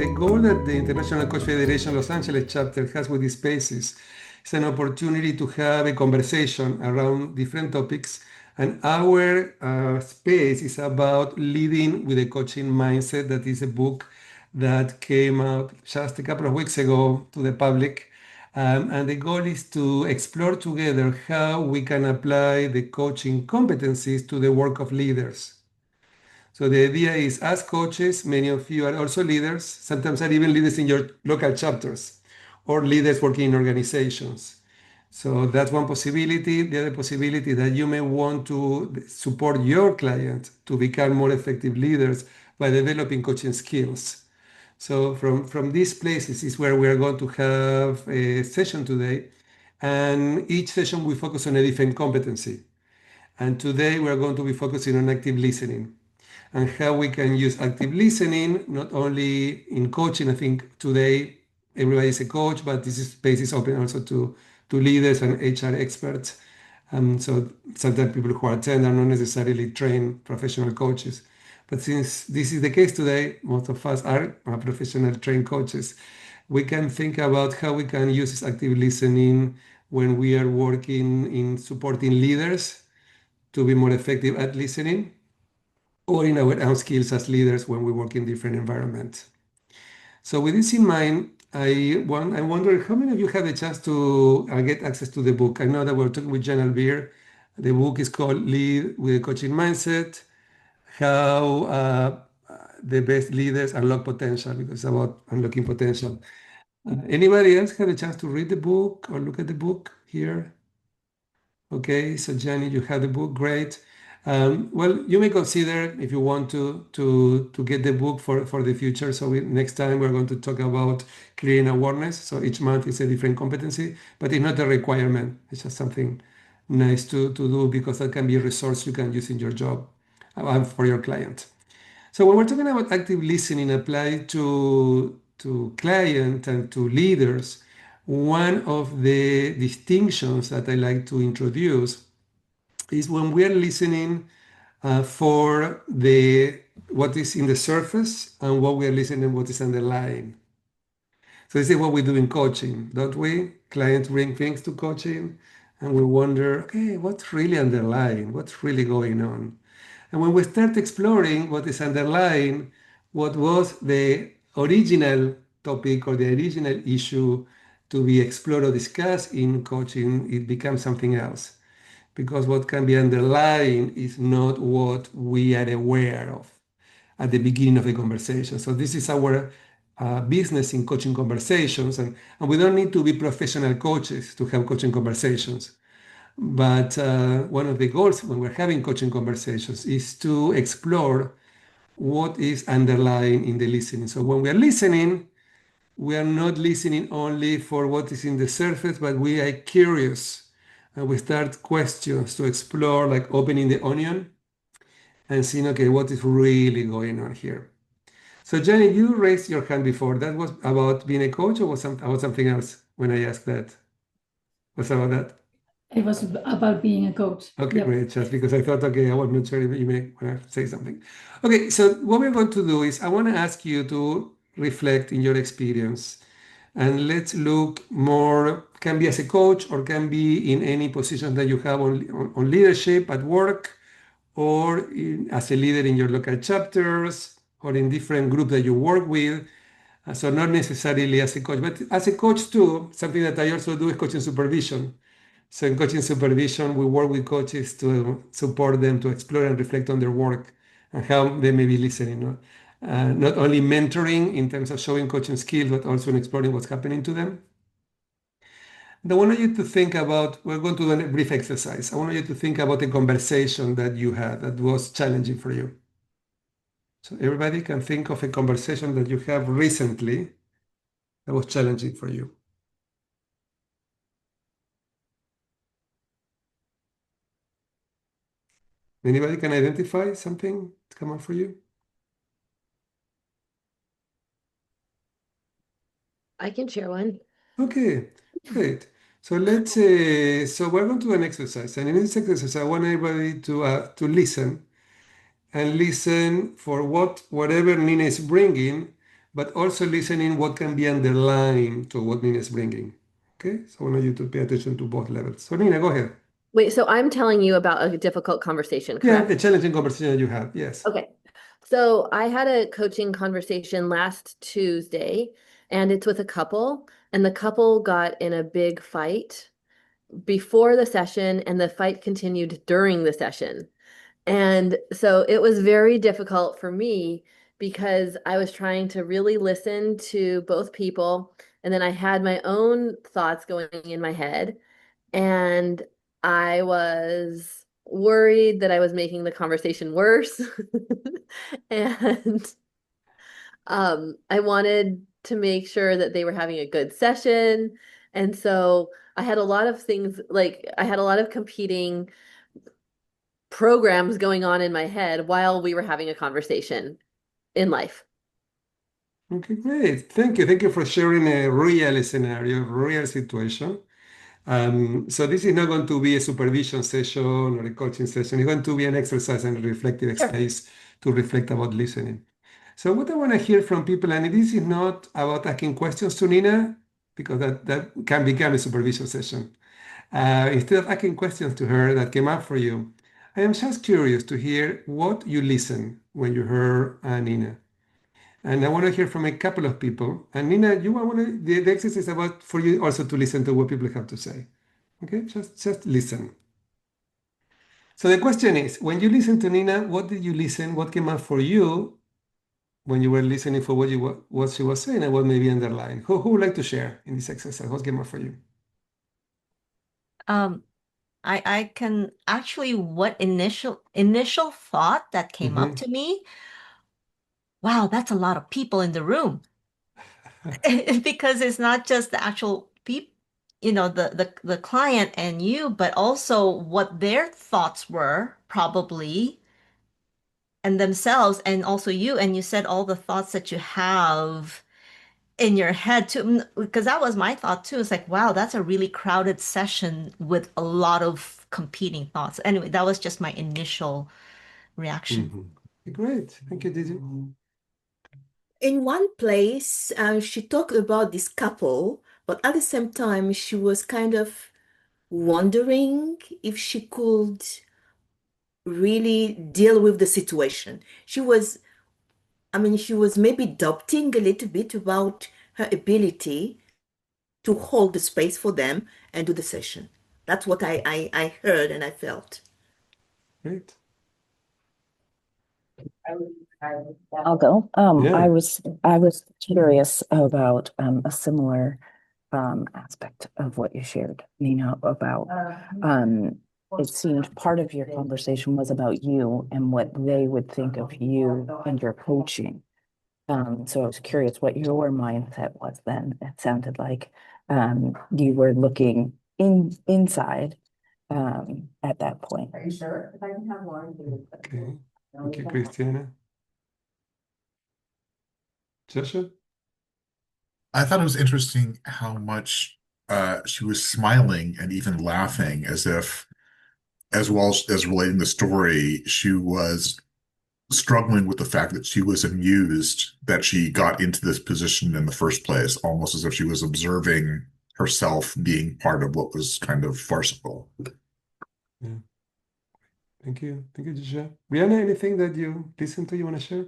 the goal that the International Coach Federation Los Angeles chapter has with these spaces is an opportunity to have a conversation around different topics. And our space is about leading with a coaching mindset. That is a book that came out just a couple of weeks ago to the public. And the goal is to explore together how we can apply the coaching competencies to the work of leaders. So the idea is, as coaches, many of you are also leaders, sometimes are even leaders in your local chapters or leaders working in organizations. So that's one possibility. The other possibility is that you may want to support your client to become more effective leaders by developing coaching skills. So from these places is where we are going to have a session today. And each session we focus on a different competency. And today we are going to be focusing on active listening and how we can use active listening, not only in coaching. I think today everybody is a coach, but this space is open also to leaders and HR experts. So sometimes people who attend are not necessarily trained professional coaches. But since this is the case today, most of us are professional trained coaches. We can think about how we can use this active listening when we are working in supporting leaders to be more effective at listening, or in our own skills as leaders when we work in different environments. So with this in mind, I wonder how many of you had a chance to get access to the book. I know that we're talking with Jan Alvear. The book is called Lead with a Coaching Mindset, How the Best Leaders Unlock Potential, because it's about unlocking potential. Anybody else have a chance to read the book or look at the book here? Okay, so Jenny, you have the book, great. Well, you may consider if you want to get the book for the future. So next time we're going to talk about creating awareness. So each month is a different competency, but it's not a requirement. It's just something nice to do because that can be a resource you can use in your job and for your client. So when we're talking about active listening applied to client and to leaders, one of the distinctions that I like to introduce is when we are listening for what is in the surface and what we are listening what is underlying. So this is what we do in coaching, don't we? Clients bring things to coaching and we wonder, okay, what's really underlying? What's really going on? And when we start exploring what is underlying, what was the original topic or the original issue to be explored or discussed in coaching, it becomes something else. Because what can be underlying is not what we are aware of at the beginning of the conversation. So this is our business in coaching conversations. And we don't need to be professional coaches to have coaching conversations. But one of the goals when we're having coaching conversations is to explore what is underlying in the listening. So when we are listening, we are not listening only for what is in the surface, but we are curious. And we start questions to explore, like opening the onion and seeing, okay, what is really going on here? So Jenny, you raised your hand before. That was about being a coach or was about something else when I asked that? Was about that? It was about being a coach. Okay, Yep. great. Just because I thought, okay, I was not sure if you may want to say something. Okay, so what we're going to do is I want to ask you to reflect in your experience and let's look more, can be as a coach or can be in any position that you have on leadership at work or as a leader in your local chapters or in different groups that you work with. So not necessarily as a coach, but as a coach too, something that I also do is coaching supervision. So in coaching supervision, we work with coaches to support them to explore and reflect on their work and how they may be listening. No? Not only mentoring in terms of showing coaching skills, but also in exploring what's happening to them. And I want you to think about, we're going to do a brief exercise. I want you to think about a conversation that you had that was challenging for you. So everybody can think of a conversation that you have recently that was challenging for you. Anybody can identify something to come up for you? I can share one. Okay, great. So so we're going to do an exercise. And in this exercise, I want everybody to listen and listen for whatever Nina is bringing, but also listening what can be underlying to what Nina is bringing. Okay, so I want you to pay attention to both levels. So Nina, go ahead. Wait, so I'm telling you about a difficult conversation, Yeah, correct? the challenging conversation that you have. Yes. Okay. So I had a coaching conversation last Tuesday, and it's with a couple, and the couple got in a big fight before the session, and the fight continued during the session. And so it was very difficult for me because I was trying to really listen to both people, and then I had my own thoughts going in my head. And I was worried that I was making the conversation worse. And I wanted to make sure that they were having a good session. And so I had a lot of things, like I had a lot of competing programs going on in my head while we were having a conversation in life. Okay, great. Thank you. Thank you for sharing a real scenario, real situation. So this is not going to be a supervision session or a coaching session. It's going to be an exercise and reflective Sure. space to reflect about listening. So what I want to hear from people, and this is not about asking questions to Nina, because that can become a supervision session. Instead of asking questions to her that came up for you, I am just curious to hear what you listen when you heard Nina. And I want to hear from a couple of people. And Nina, you want to, the exercise is about for you also to listen to what people have to say. Okay, just listen. So the question is, when you listen to Nina, what did you listen? What came up for you when you were listening for what she was saying and what may be underlying? Who would like to share in this exercise? What came up for you? Um, I can actually what initial thought that came up Hmm. to me, wow, that's a lot of people in the room. Because it's not just the actual people, the client and you, but also what their thoughts were probably and themselves and also you. And you said all the thoughts that you have in your head too, because that was my thought too. It's like, wow, that's a really crowded session with a lot of competing thoughts. Anyway, that was just my initial reaction. Hmm. Great. Thank you, Didi. In one place, she talked about this couple, but at the same time, she was kind of wondering if she could really deal with the situation. She was maybe doubting a little bit about her ability to hold the space for them and do the session. That's what I heard and I felt. Great. I'll go. Yeah. I was curious about a similar aspect of what you shared, Nina, about it seemed part of your conversation was about you and what they would think of you and your coaching. So I was curious what your mindset was then. It sounded like you were looking inside at that point. Are you sure? If I can have one. Okay. Thank you, Christiana. Joshua? I thought it was interesting how much she was smiling and even laughing as if, as well as relating the story, she was struggling with the fact that she was amused that she got into this position in the first place, almost as if she was observing herself being part of what was kind of farcical. Yeah. Thank you. Thank you, Joshua. Brianna, anything that you listen to you want to share?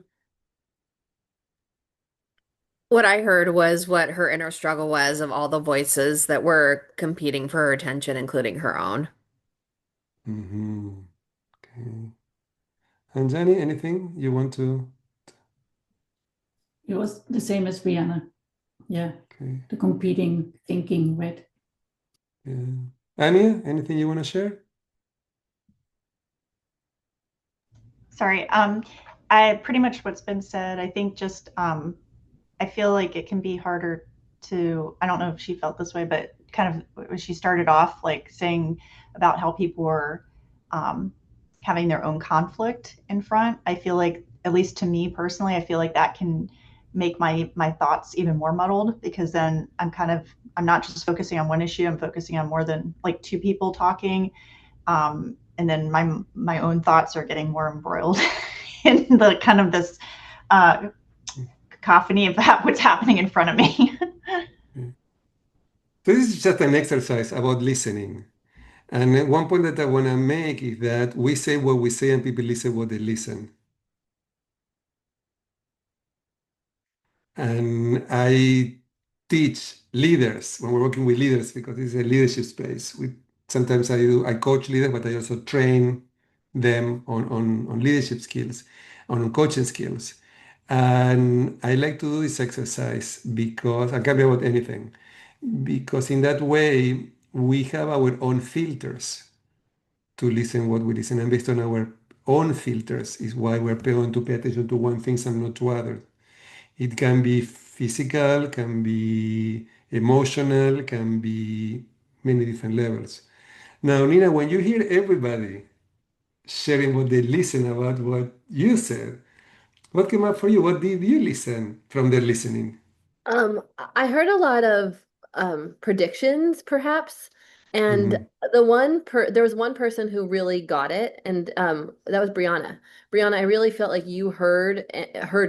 What I heard was what her inner struggle was of all the voices that were competing for her attention, including her own. Mm-hmm. Okay. And Jenny, anything you want to? It was the same as Brianna. Yeah, Okay. the competing thinking, right? Yeah. Anya, anything you want to share? Sorry. I pretty much what's been said. I think just I feel like it can be harder to, I don't know if she felt this way, but kind of when she started off like saying about how people were having their own conflict in front. I feel like, at least to me personally, I feel like that can make my thoughts even more muddled, because then I'm not just focusing on one issue. I'm focusing on more than like two people talking. And then my own thoughts are getting more embroiled in the kind of this cacophony about what's happening in front of me. So this is just an exercise about listening. And one point that I want to make is that we say what we say and people listen what they listen. And I teach leaders when we're working with leaders because this is a leadership space. Sometimes I coach leaders, but I also train them on leadership skills, on coaching skills. And I like to do this exercise because I can be about anything, because in that way we have our own filters to listen what we listen, and based on our own filters is why we're going to pay attention to one thing and not to others. It can be physical, can be emotional, can be many different levels. Now, Nina, when you hear everybody sharing what they listen about what you said, what came up for you? What did you listen from their listening? I heard a lot of predictions, perhaps, and Mhm. there was one person who really got it, and that was Brianna. Brianna, I really felt like you heard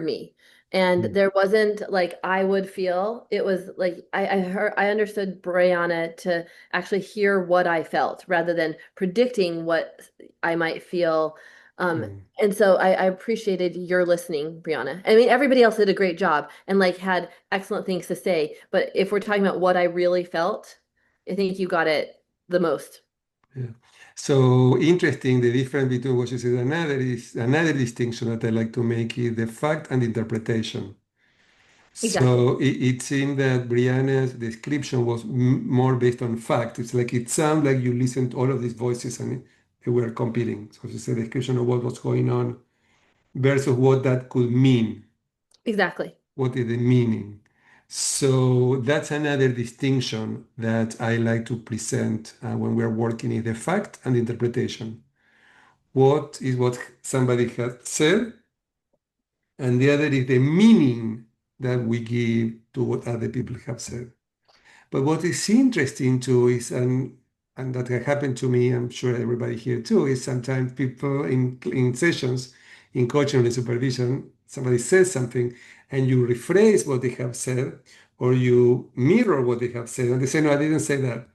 me, and Mm. there wasn't like I would feel. It was like I understood Brianna to actually hear what I felt rather than predicting what I might feel. Mm. And so I appreciated your listening, Brianna. I mean, everybody else did a great job and like had excellent things to say. But if we're talking about what I really felt, I think you got it the most. Yeah. So interesting, the difference between what you said and another distinction that I like to make is the fact and interpretation. Exactly. So it seemed that Brianna's description was more based on fact. It's like it sounds like you listened to all of these voices and they were competing. So it's a description of what was going on versus what that could mean. Exactly. What is the meaning? So that's another distinction that I like to present when we're working in the fact and interpretation. What is what somebody has said, and the other is the meaning that we give to what other people have said. But what is interesting too is, and that has happened to me, I'm sure everybody here too, is sometimes people in sessions, in coaching or in supervision, somebody says something and you rephrase what they have said or you mirror what they have said and they say, no, I didn't say that.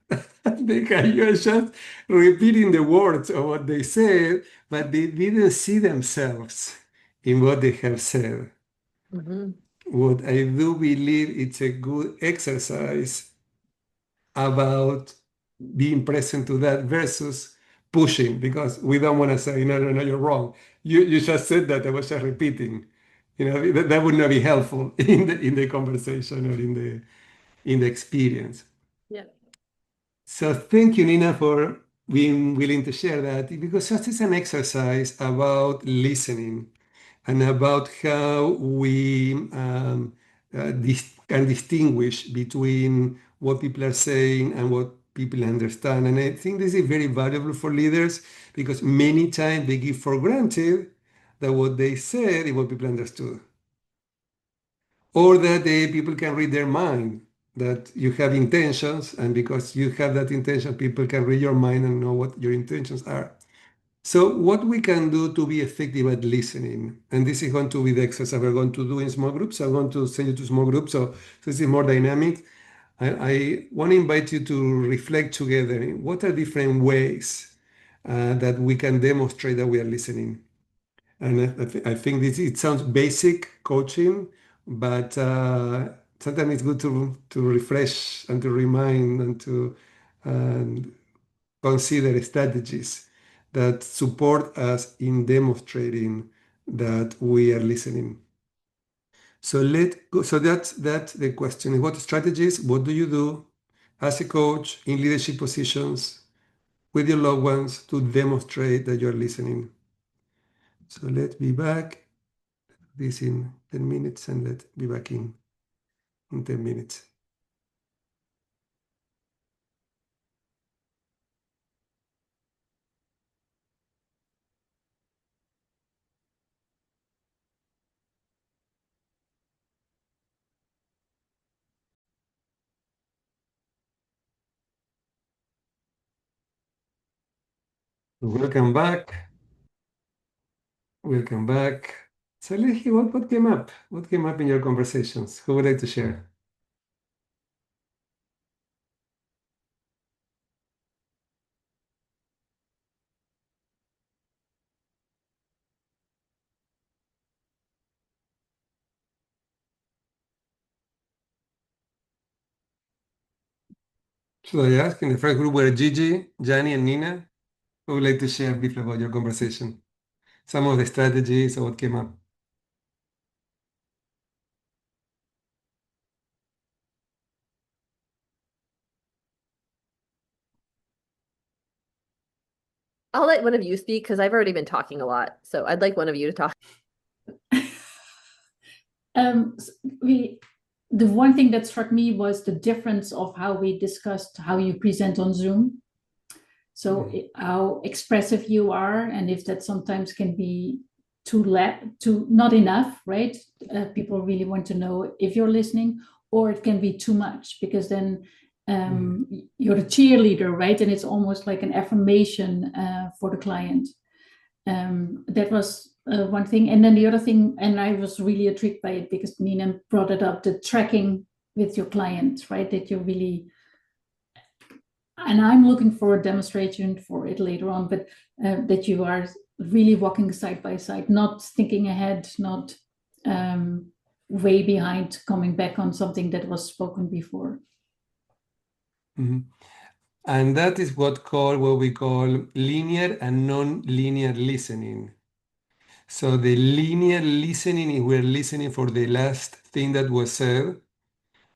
You're just repeating the words of what they said, but they didn't see themselves in what they have said. Hmm. What I do believe it's a good exercise about being present to that versus pushing because we don't want to say no, no, no, you're wrong. You just said that. I was just repeating. That would not be helpful in the conversation or in the experience. Yeah. So thank you, Nina, for being willing to share that because just it's an exercise about listening and about how we can distinguish between what people are saying and what people understand. And I think this is very valuable for leaders because many times they give for granted that what they said is what people understood, or that people can read their mind, that you have intentions, and because you have that intention, people can read your mind and know what your intentions are. So what we can do to be effective at listening, and this is going to be the exercise we're going to do in small groups. I'm going to send you to small groups, so this is more dynamic. I want to invite you to reflect together. What are different ways that we can demonstrate that we are listening? And I think it sounds basic coaching, but sometimes it's good to refresh and to remind and to um, consider strategies that support us in demonstrating that we are listening. So let go. So that's the question. What strategies? What do you do as a coach in leadership positions with your loved ones to demonstrate that you're listening? So let's be back. This in 10 minutes and let's be back in 10 minutes. Welcome back. Welcome back. So let's hear what came up. What came up in your conversations? Who would like to share? Should I ask? In the first group were Gigi, Gianni, and Nina. Who would like to share briefly about your conversation? Some of the strategies or what came up. I'll let one of you speak because I've already been talking a lot. So I'd like one of you to talk. The one thing that struck me was the difference of how we discussed how you present on Zoom. So how expressive you are, and if that sometimes can be too not enough, right? People really want to know if you're listening, or it can be too much because then you're the cheerleader, right? And it's almost like an affirmation for the client. That was one thing. And then the other thing, and I was really intrigued by it because Nina brought it up, the tracking with your client, right? That you really, and I'm looking for a demonstration for it later on, but that you are really walking side by side, not thinking ahead, not way behind, coming back on something that was spoken before. And that is what we call linear and non-linear listening. So the linear listening is we're listening for the last thing that was said,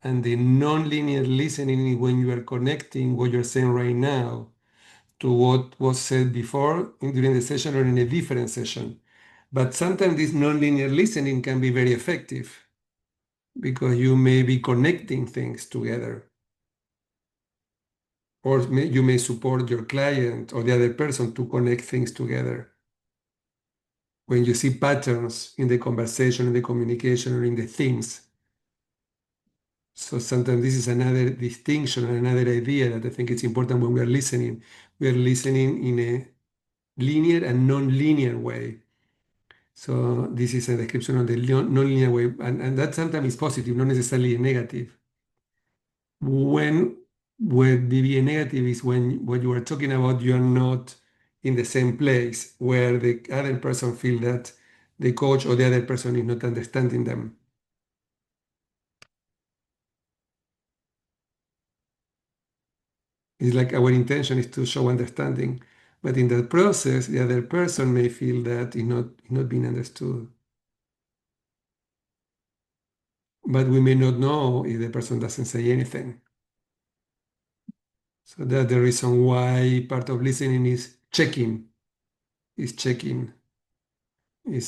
and the non-linear listening is when you are connecting what you're saying right now to what was said before during the session or in a different session. But sometimes this non-linear listening can be very effective because you may be connecting things together. Or you may support your client or the other person to connect things together. When you see patterns in the conversation, in the communication, or in the things. So sometimes this is another distinction and another idea that I think it's important when we are listening. We are listening in a linear and non-linear way. So this is a description of the non-linear way, and that sometimes is positive, not necessarily negative. When the negative is when what you are talking about, you are not in the same place where the other person feel that the coach or the other person is not understanding them. It's like our intention is to show understanding, but in that process, the other person may feel that is not being understood. But we may not know if the person doesn't say anything. So that's the reason why part of listening is checking. It's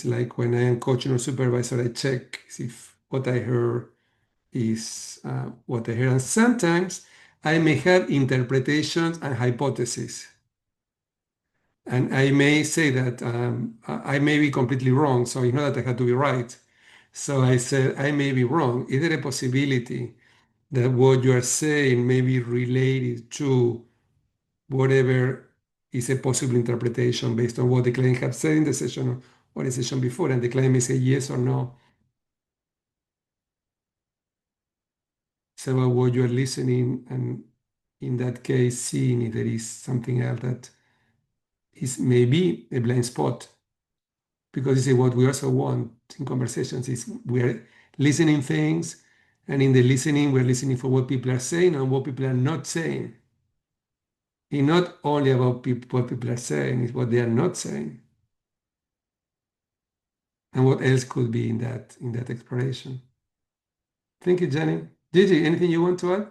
like when I am coaching or supervisor, I check if what I heard is what I heard. And sometimes I may have interpretations and hypotheses. And I may say that I may be completely wrong, so it's not that I have to be right. So I said, I may be wrong. Is there a possibility that what you are saying may be related to whatever is a possible interpretation based on what the client have said in the session or the session before? And the client may say yes or no. So about what you are listening, and in that case, seeing if there is something else that is maybe a blind spot. Because this is what we also want in conversations is we are listening things, and in the listening, we're listening for what people are saying and what people are not saying. It's not only about what people are saying, it's what they are not saying. And what else could be in that exploration. Thank you, Jenny. Gigi, anything you want to add?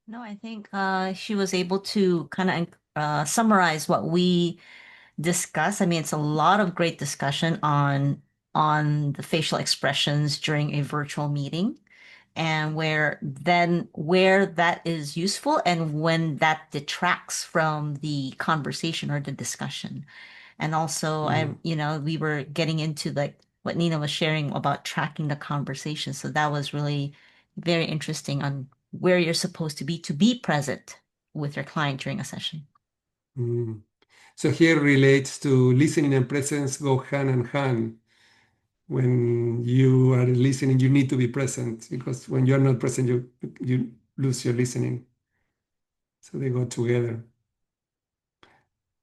No, I think she was able to kind of summarize what we discussed. I mean, it's a lot of great discussion on the facial expressions during a virtual meeting, and where that is useful and when that detracts from the conversation or the discussion. And also, we were getting into like what Nina was sharing about tracking the conversation. So that was really very interesting on where you're supposed to be present with your client during a session. Mm. So here relates to listening and presence go hand in hand. When you are listening, you need to be present because when you're not present, you lose your listening. So they go together.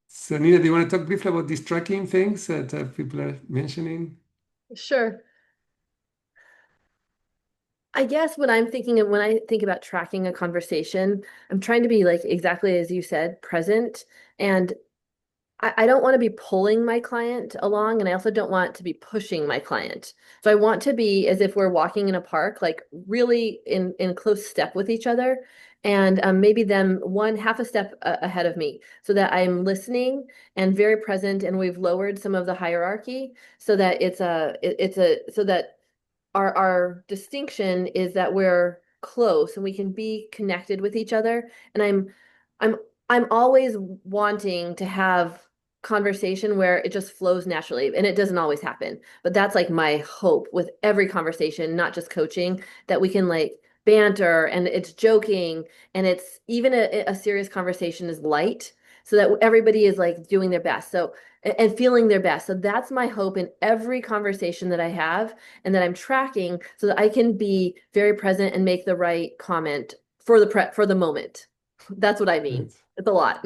So Nina, do you want to talk briefly about these tracking things that people are mentioning? Sure. I guess what I'm thinking of when I think about tracking a conversation, I'm trying to be like exactly as you said, present. And I don't want to be pulling my client along, and I also don't want to be pushing my client. So I want to be as if we're walking in a park, like really in close step with each other, and maybe them one half a step ahead of me, so that I'm listening and very present, and we've lowered some of the hierarchy so that so that our distinction is that we're close and we can be connected with each other. And I'm I'm always wanting to have conversation where it just flows naturally, and it doesn't always happen. But that's like my hope with every conversation, not just coaching, that we can like banter and it's joking and it's even a serious conversation is light so that everybody is like doing their best. So and feeling their best. So that's my hope in every conversation that I have and that I'm tracking so that I can be very present and make the right comment for the moment. That's what I mean. Right. It's a lot.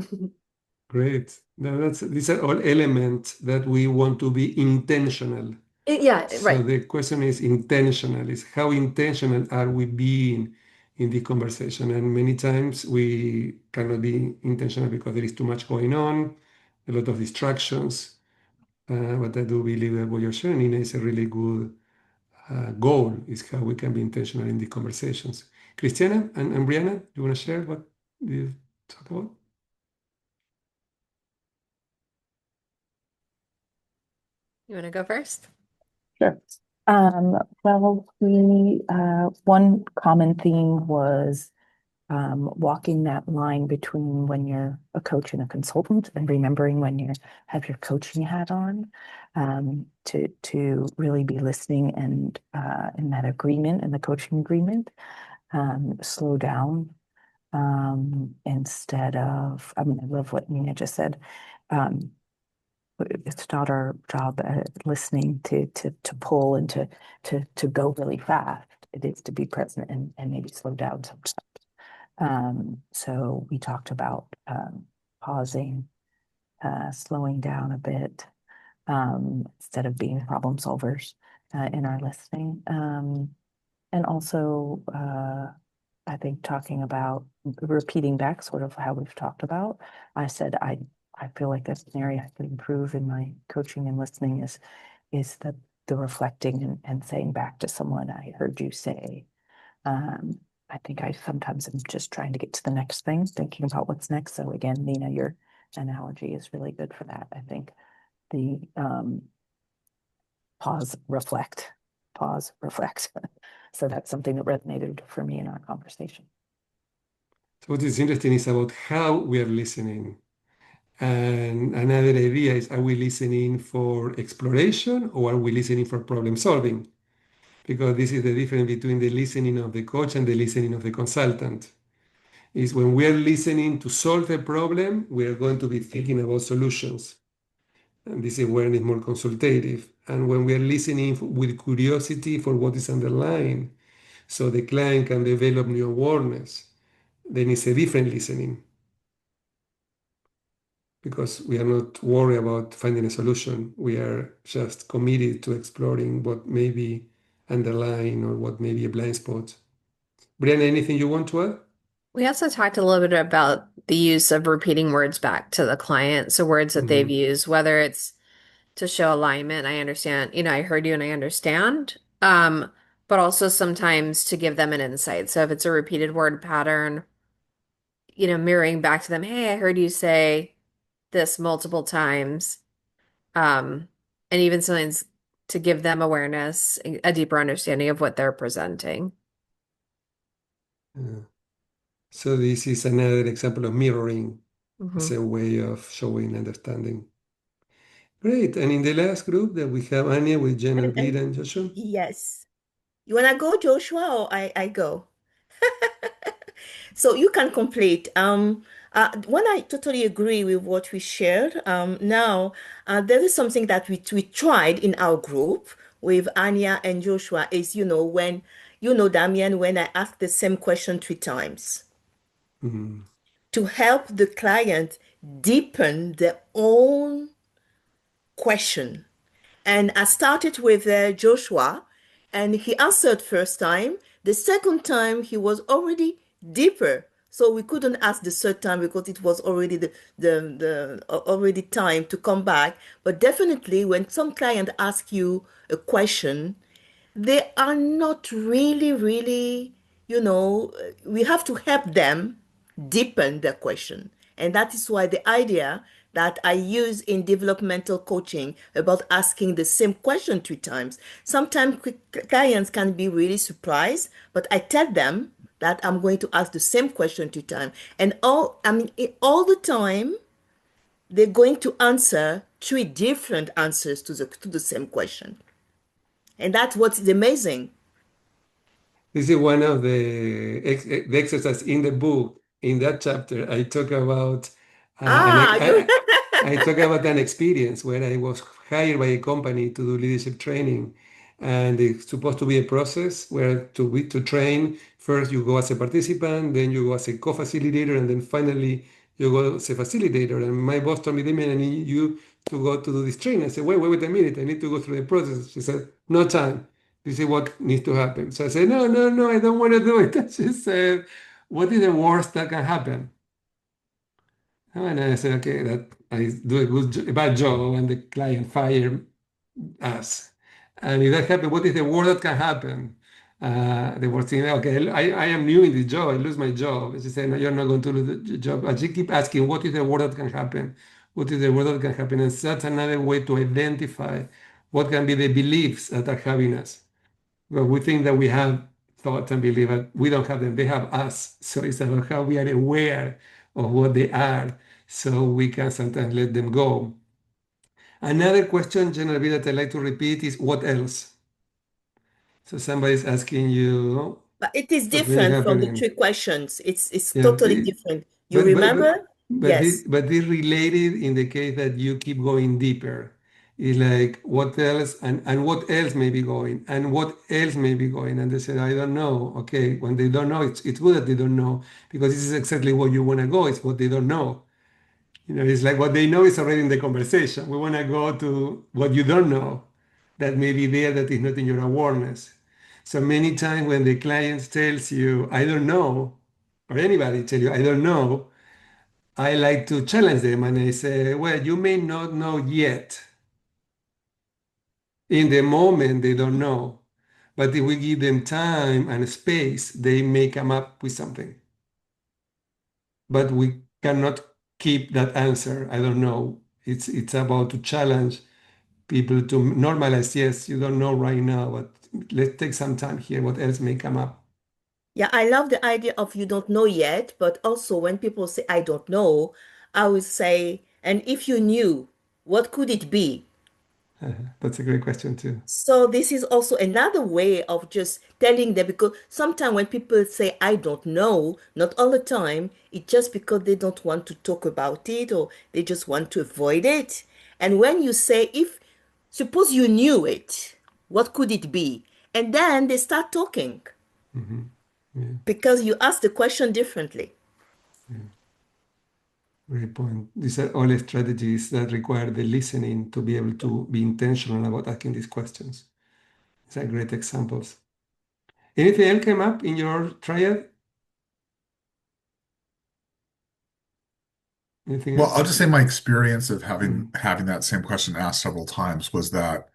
Great. Now these are all elements that we want to be intentional. Yeah, So right. the question is intentional, is how intentional are we being in the conversation? And many times we cannot be intentional because there is too much going on, a lot of distractions. But I do believe that what you're sharing, Nina, is a really good goal, is how we can be intentional in the conversations. Christiana and Brianna, do you want to share what you talk about? You want to go first? Sure. Well, one common theme was walking that line between when you're a coach and a consultant and remembering when you have your coaching hat on, to really be listening and in that agreement, in the coaching agreement, slow down instead of, I mean, I love what Nina just said. It's not our job listening to pull and to go really fast. It is to be present and maybe slow down sometimes. So we talked about pausing, slowing down a bit, instead of being problem solvers in our listening. And also, I think talking about repeating back sort of how we've talked about. I said I feel like that's an area I could improve in my coaching and listening is the reflecting and saying back to someone, I heard you say. I think I sometimes am just trying to get to the next thing, thinking about what's next. So again, Nina, your analogy is really good for that. I think the pause, reflect. So that's something that resonated for me in our conversation. So what is interesting is about how we are listening. And another idea is, are we listening for exploration or are we listening for problem solving? Because this is the difference between the listening of the coach and the listening of the consultant. Is when we are listening to solve a problem, we are going to be thinking about solutions. And this is when it's more consultative. And when we are listening with curiosity for what is underlying, so the client can develop new awareness, then it's a different listening. Because we are not worried about finding a solution. We are just committed to exploring what may be underlying or what may be a blind spot. Brianna, anything you want to add? We also talked a little bit about the use of repeating words back to the client. So words that they've used, whether it's to show alignment. I understand, I heard you and I understand. But also sometimes to give them an insight. So if it's a repeated word pattern, mirroring back to them, hey, I heard you say this multiple times. And even sometimes to give them awareness, a deeper understanding of what they're presenting. Yeah. So this is another example of mirroring as Mhm. a way of showing understanding. Great. And in the last group that we have Anya with Jen and Vida and Joshua. Yes. You wanna go, Joshua, or I go? So you can complete. When I totally agree with what we shared, now there is something that we tried in our group with Anya and Joshua is, when, Damian, when I ask the same question 3 times Mhm. to help the client deepen their own question. And I started with Joshua, and he answered first time. The second time, he was already deeper. So we couldn't ask the third time because it was already already time to come back. But definitely, when some client ask you a question, they are not really, we have to help them deepen the question. And that is why the idea that I use in developmental coaching about asking the same question 3 times. Sometimes clients can be really surprised, but I tell them that I'm going to ask the same question 3 times. And all the time, they're going to answer 3 different answers to the same question. And that's what's amazing. This is one of the exercise in the book. In that chapter, I talk about Ah, you I talk about an experience where I was hired by a company to do leadership training, and it's supposed to be a process where to train. First, you go as a participant, then you go as a co-facilitator, and then finally you go as a facilitator. And my boss told me, Damien, I need you to go to do this training. I said, wait a minute, I need to go through the process. She said, no time. This is what needs to happen. So I said, no, I don't want to do it. She said, what is the worst that can happen? And I said, okay, that I do a bad job and the client fire us. And if that happens, what is the worst that can happen? The worst thing, okay, I am new in this job, I lose my job. She said, no, you're not going to lose the job. And she keep asking, what is the worst that can happen? What is the worst that can happen? And that's another way to identify what can be the beliefs that are having us. Well, we think that we have thoughts and beliefs, but we don't have them. They have us. So it's about how we are aware of what they are, so we can sometimes let them go. Another question, generally, that I like to repeat is what else? So somebody's asking you, But it is what's really different from the happening? 3 questions. It's Yeah, totally different. You but but but remember? but Yes. this related in the case that you keep going deeper. It's like what else and what else may be going and what else may be going. And they said, I don't know. Okay, when they don't know, it's good that they don't know because this is exactly what you want to go. It's what they don't know. It's like what they know is already in the conversation. We want to go to what you don't know that may be there that is not in your awareness. So many times when the client tells you, I don't know, or anybody tell you, I don't know, I like to challenge them and I say, well, you may not know yet. In the moment, they don't know. But if we give them time and space, they may come up with something. But we cannot keep that answer. I don't know. It's about to challenge people to normalize, yes, you don't know right now, but let's take some time here. What else may come up? Yeah, I love the idea of you don't know yet, but also when people say I don't know, I would say, and if you knew, what could it be? That's a great question too. So this is also another way of just telling them because sometimes when people say I don't know, not all the time, it's just because they don't want to talk about it or they just want to avoid it. And when you say if suppose you knew it, what could it be? And then they start talking Mhm. Yeah, because you ask the question differently. yeah. Great point. These are all strategies that require the listening to be able to be intentional about asking these questions. These are great examples. Anything else came up in your triad? Anything Well, else? I'll just say my experience of Mm. having that same question asked several times was that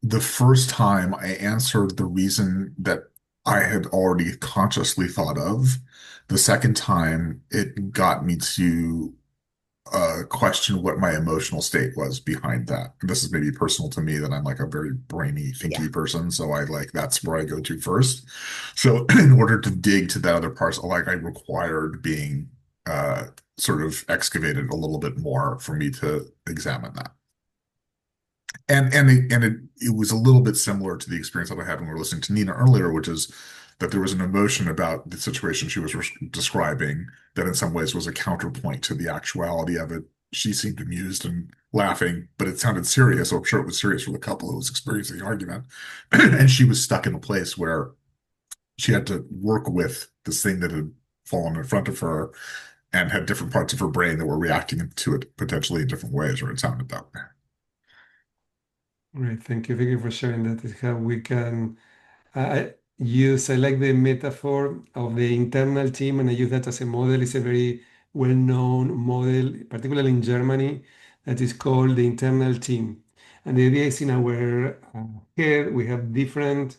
the first time I answered the reason that I had already consciously thought of. The second time, it got me to question what my emotional state was behind that. And this is maybe personal to me that I'm like a very brainy, Yeah. thinky person. So I like that's where I go to first. So in order to dig to that other parts, like I required being sort of excavated a little bit more for me to examine that. And it was a little bit similar to the experience that I had when we were listening to Nina earlier, which is that there was an emotion about the situation she was describing that in some ways was a counterpoint to the actuality of it. She seemed amused and laughing, but it sounded serious. So I'm sure it was serious for the couple who was experiencing the argument. And she was stuck in a place where she had to work with this thing that had fallen in front of her and had different parts of her brain that were reacting to it potentially in different ways, or it sounded that way. Great, thank you. Thank you for sharing that. Is how we can use. I like the metaphor of the internal team, and I use that as a model. It's a very well-known model, particularly in Germany, that is called the internal team. And the idea is in our head, we have different,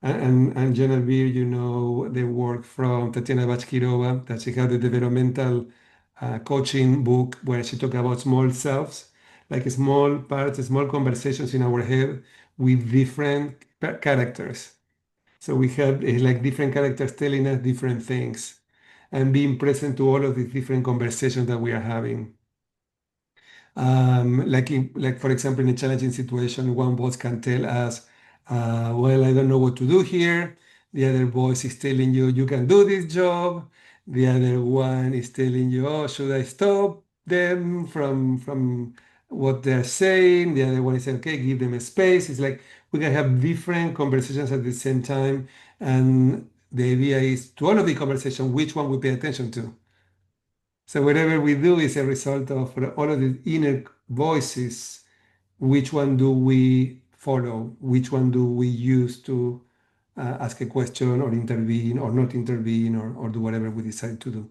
and Genevieve, you know, the work from Tatiana Bachkirova, that she had the developmental coaching book where she talked about small selves, like small parts, small conversations in our head with different characters. So we have like different characters telling us different things and being present to all of these different conversations that we are having. Like for example, in a challenging situation, one boss can tell us, well, I don't know what to do here. The other voice is telling you, you can do this job. The other one is telling you, oh, should I stop them from what they're saying? The other one is saying, okay, give them a space. It's like we can have different conversations at the same time. And the idea is to all of the conversation, which one we pay attention to. So whatever we do is a result of all of the inner voices. Which one do we follow? Which one do we use to ask a question or intervene or not intervene or do whatever we decide to do?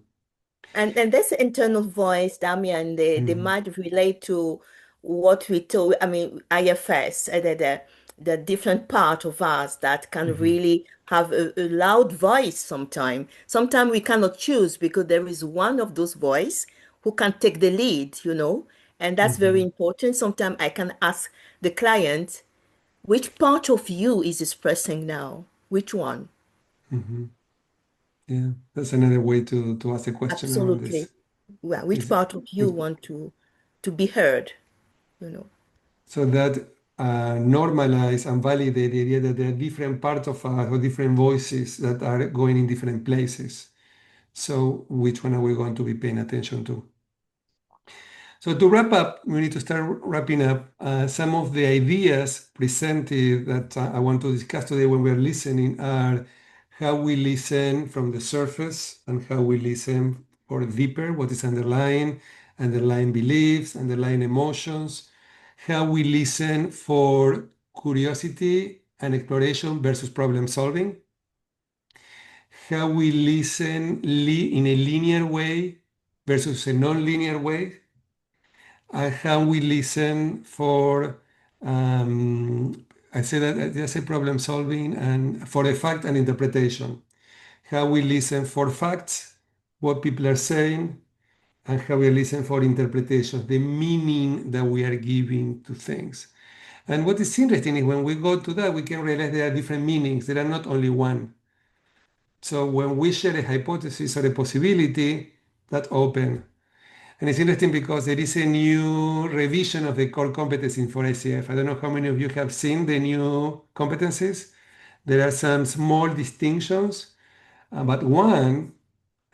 And this internal voice, Damian, they Mhm. might relate to what we told, I mean, IFS, the different part of us that can Mhm. really have a loud voice sometime. Sometimes we cannot choose because there is one of those voice who can take the lead, you know, and that's very Mhm. important. Sometimes I can ask the client, which part of you is expressing now? Which one? Mhm. Yeah, that's another way to ask a question around this. Absolutely. Well, which Is part of you which, want to be heard, you know? so that normalize and validate the idea that there are different parts of us or different voices that are going in different places. So which one are we going to be paying attention to? So to wrap up, we need to start wrapping up. Some of the ideas presented that I want to discuss today when we're listening are how we listen from the surface and how we listen for deeper, what is underlying beliefs, underlying emotions, how we listen for curiosity and exploration versus problem solving, how we listen in a linear way versus a non-linear way, how we listen for, I say that I say problem solving and for a fact and interpretation. How we listen for facts, what people are saying, and how we listen for interpretations, the meaning that we are giving to things. And what is interesting is when we go to that, we can realize there are different meanings. There are not only one. So when we share a hypothesis or a possibility, that open. And it's interesting because there is a new revision of the core competencies for ICF. I don't know how many of you have seen the new competencies. There are some small distinctions, but one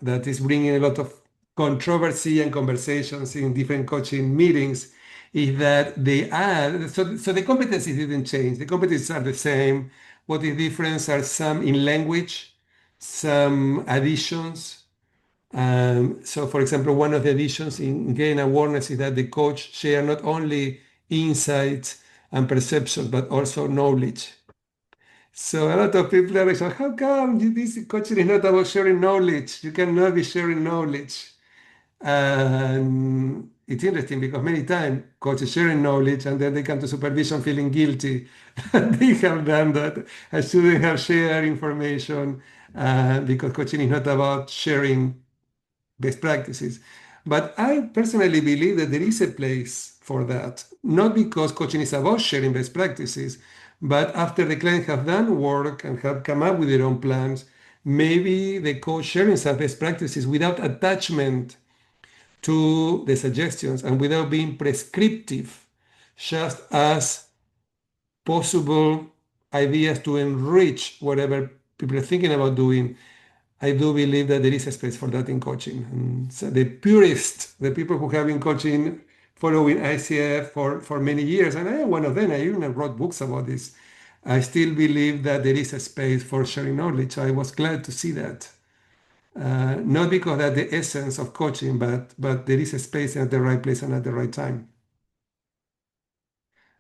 that is bringing a lot of controversy and conversations in different coaching meetings is that they add, so the competencies didn't change. The competencies are the same. What is different are some in language, some additions, so, for example, one of the additions in gain awareness is that the coach share not only insights and perceptions, but also knowledge. So a lot of people are like, how come this coaching is not about sharing knowledge? You cannot be sharing knowledge. And it's interesting because many times coaches sharing knowledge and then they come to supervision feeling guilty that they have done that. I shouldn't have shared information because coaching is not about sharing best practices. But I personally believe that there is a place for that, not because coaching is about sharing best practices, but after the client have done work and have come up with their own plans, maybe the coach sharing some best practices without attachment to the suggestions and without being prescriptive, just as possible ideas to enrich whatever people are thinking about doing, I do believe that there is a space for that in coaching. And so the purists, the people who have been coaching, following ICF for many years, and I am one of them, I even wrote books about this. I still believe that there is a space for sharing knowledge. I was glad to see that. Not because that's the essence of coaching, but there is a space at the right place and at the right time.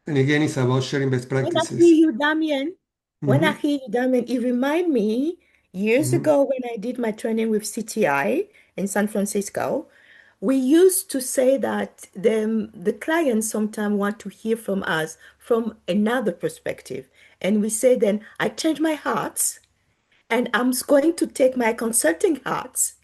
And again, it's about sharing best When I hear practices. you, Damian, Mhm. it reminds me years ago when I did my training with CTI in San Francisco, we used to say that the clients sometimes want to hear from us from another perspective. And we say then, I change my hats and I'm going to take my consulting hats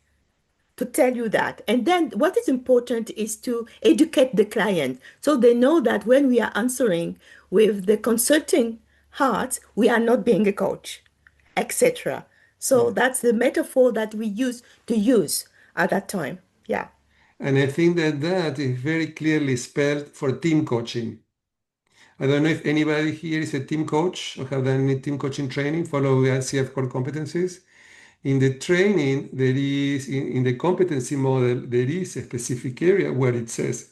to tell you that. And then what is important is to educate the client so they know that when we are answering with the consulting heart, we are not being a coach, etc. So that's the metaphor that we used to use at that time. Yeah. And I think that that is very clearly spelled for team coaching. I don't know if anybody here is a team coach or have done any team coaching training, follow ICF core competencies. In the training, there is, in the competency model, there is a specific area where it says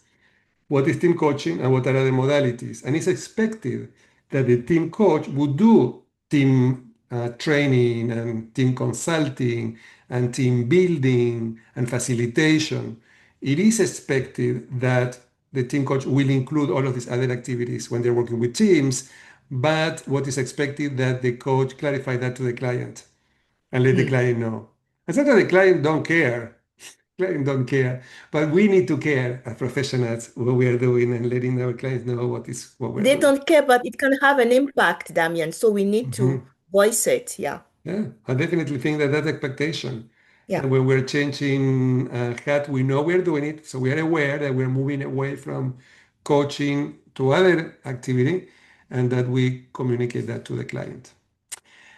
what is team coaching and what are the modalities. And it's expected that the team coach would do team training and team consulting and team building and facilitation. It is expected that the team coach will include all of these other activities when they're working with teams, but what is expected that the coach clarify that to the client and let the client know. And sometimes the client don't care. Client don't care, but we need to care as professionals what we are doing and letting our clients know what we're They doing. don't care, but it can have an impact, Damian. So we need to Mhm. voice it. Yeah. Yeah, I definitely think that that expectation. Yeah. And when we're changing hat, we know we're doing it, so we are aware that we're moving away from coaching to other activity, and that we communicate that to the client.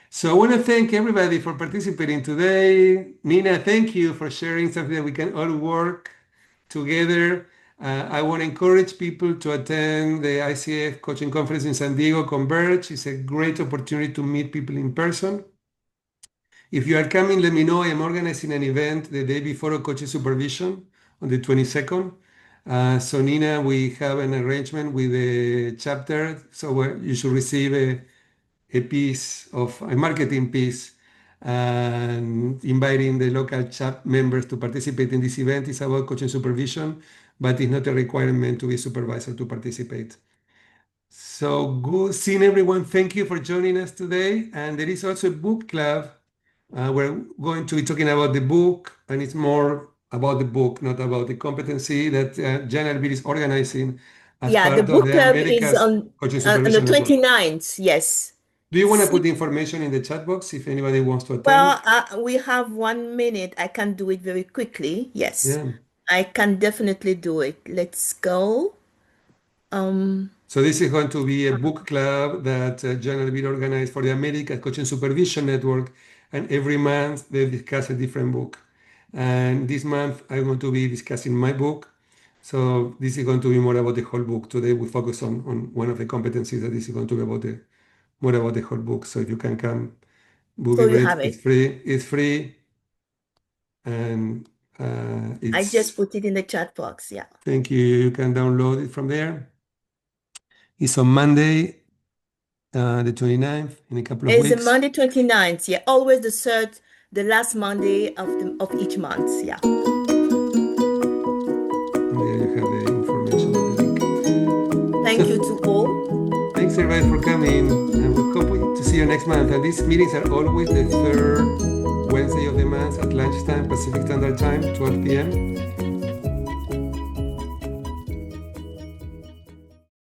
So I want to thank everybody for participating today. Nina, thank you for sharing something that we can all work together. I want to encourage people to attend the ICF Coaching Conference in San Diego, Converge. It's a great opportunity to meet people in person. If you are coming, let me know. I am organizing an event the day before a coaching supervision on the 22nd. So Nina, we have an arrangement with the chapter, so you should receive a piece of a marketing piece and inviting the local chat members to participate in this event. Is about coaching supervision, but it's not a requirement to be a supervisor to participate. So good seeing everyone. Thank you for joining us today. And there is also a book club. We're going to be talking about the book, and it's more about the book, not about the competency that Jan Albir is organizing as Yeah, the part of book the club is America's Coaching on the Supervision Network. 29th. Yes. Do you want to put the information in the chat box if anybody wants to Well, attend? we have 1 minute. I can do it very quickly. Yes, Yeah. I can definitely do it. Let's go. So this is going to be a book club that Jan Albir organized for the America's Coaching Supervision Network, and every month they discuss a different book. And this month I'm going to be discussing my book. So this is going to be more about the whole book. Today we focus on one of the competencies, that this is going to be about more about the whole book. So if you can come, will be So you great. have it. It's free. It's free, and I just it's put it in the chat box. Yeah. thank you. You can download it from there. It's on Monday, the 29th, in a couple of It's a weeks. Monday 29th. Yeah, always the last Monday of each month. Yeah. And there you have the information of the link. Thank you to all. Thanks everybody for coming, and we hope to see you next month. And these meetings are always the third Wednesday of the month at lunchtime, Pacific Standard Time, 12 p.m.